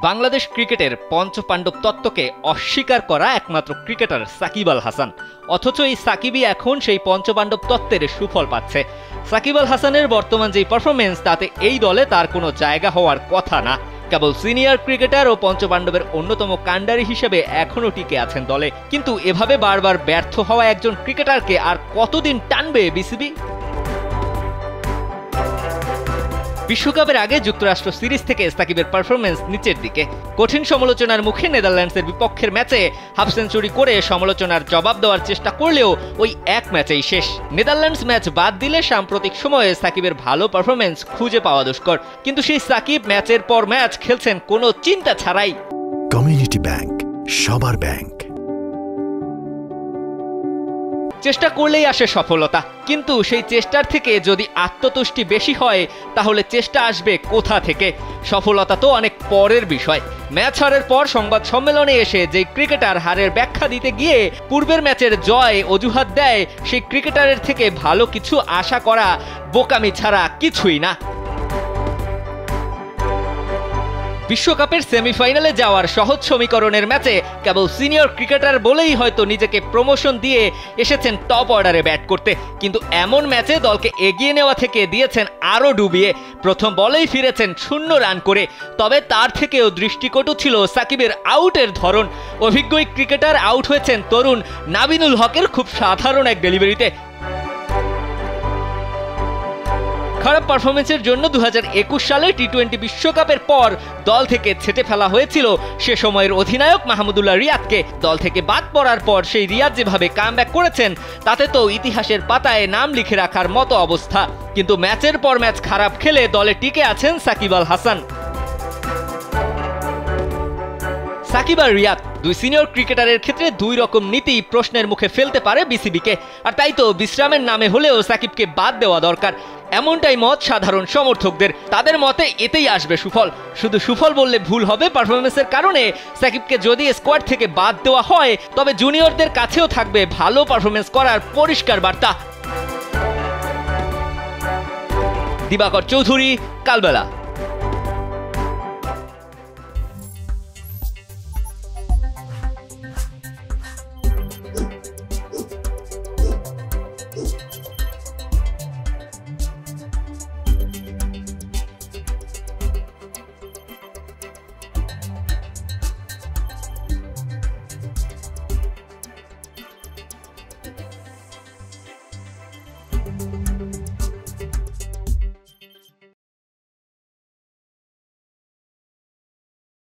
বাংলাদেশ ক্রিকেটের পঞ্চপাণ্ডব তত্ত্বকে অস্বীকার করা একমাত্র ক্রিকেটার সাকিব আল হাসান। অথচ এই সাকিবই এখন সেই পঞ্চপাণ্ডব তত্ত্বের সুফল পাচ্ছে। সাকিব আল হাসানের বর্তমান যে পারফরমেন্স, তাতে এই দলে তার কোনো জায়গা হওয়ার কথা না। কেবল সিনিয়র ক্রিকেটার ও পঞ্চপাণ্ডবের অন্যতম কাণ্ডারি হিসেবে এখনও টিকে আছেন দলে। কিন্তু এভাবে বারবার ব্যর্থ হওয়া একজন ক্রিকেটারকে আর কতদিন টানবে বিসিবি? বিশ্বকাপের আগে যুক্তরাষ্ট্র সিরিজ থেকে সাকিবের পারফরমেন্স নিচের দিকে। কঠিন সমালোচনার মুখে নেদারল্যান্ডসের বিপক্ষের ম্যাচে হাফ সেঞ্চুরি করে সমালোচনার জবাব দেওয়ার চেষ্টা করলেও ওই এক ম্যাচেই শেষ। নেদারল্যান্ডস ম্যাচ বাদ দিলে সাম্প্রতিক সময়ে সাকিবের ভালো পারফরমেন্স খুঁজে পাওয়া দুষ্কর। কিন্তু সেই সাকিব ম্যাচের পর ম্যাচ খেলছেন কোনো চিন্তা ছাড়াই। কমিউনিটি ব্যাংক, সবার ব্যাংক। চেষ্টা করলেই আসে সফলতা, কিন্তু সেই চেষ্টার থেকে যদি আত্মতুষ্টি বেশি হয় তাহলে চেষ্টা আসবে কোথা থেকে? সফলতা তো অনেক পরের বিষয়। ম্যাচ হারের পর সংবাদ সম্মেলনে এসে যে ক্রিকেটার হারের ব্যাখ্যা দিতে গিয়ে পূর্বের ম্যাচের জয় অজুহাত দেয়, সেই ক্রিকেটারের থেকে ভালো কিছু আশা করা বোকামি ছাড়া কিছুই না। বিশ্বকাপের সেমিফাইনালে যাওয়ার সহজ সমীকরণের ম্যাচে কেবল সিনিয়র ক্রিকেটার বলেই হয়তো নিজেকে প্রমোশন দিয়ে এসেছেন টপ অর্ডারে ব্যাট করতে, কিন্তু এমন ম্যাচে দলকে এগিয়ে নেওয়া থেকে দিয়েছেন আরও ডুবিয়ে। প্রথম বলেই ফিরেছেন 0 রান করে। তবে তার থেকেও দৃষ্টিকটু ছিল সাকিবের আউটের ধরন। অভিজ্ঞ ক্রিকেটার আউট হয়েছেন তরুণ নাবিনুল হকের খুব সাধারণ এক ডেলিভারিতে। খারাপ পারফরমেন্সের জন্য 2021 সালে টি-20 বিশ্বকাপের পর দল থেকে ছেঁটে ফেলা হয়েছিল সে সময়ের অধিনায়ক মাহমুদুল্লাহ রিয়াদকে। দল থেকে বাদ পড়ার পর সেই রিয়াদ যেভাবে কামব্যাক করেছেন, তাতে তো ইতিহাসের পাতায় নাম লিখে রাখার মতো অবস্থা। কিন্তু ম্যাচের পর ম্যাচ খারাপ খেলে দলে টিকে আছেন সাকিব আল হাসান। সাকিব আর রিয়াদ দুই সিনিয়র ক্রিকেটারের ক্ষেত্রে দুই রকম নীতি প্রশ্নের মুখে ফেলতে পারে বিসিবিকে। আর তাই তো বিশ্রামের নামে হলেও সাকিবকে বাদ দেওয়া দরকার, এমনটাই মত সাধারণ সমর্থকদের। তাদের মতে এতেই আসবে সুফল। শুধু সুফল বললে ভুল হবে। পারফরমেন্সের কারণে সাকিবকে যদি স্কোয়াড থেকে বাদ দেওয়া হয়, তবে জুনিয়রদের কাছেও থাকবে ভালো পারফরমেন্স করার পরিষ্কার বার্তা। দিবাকর চৌধুরী, কালবেলা।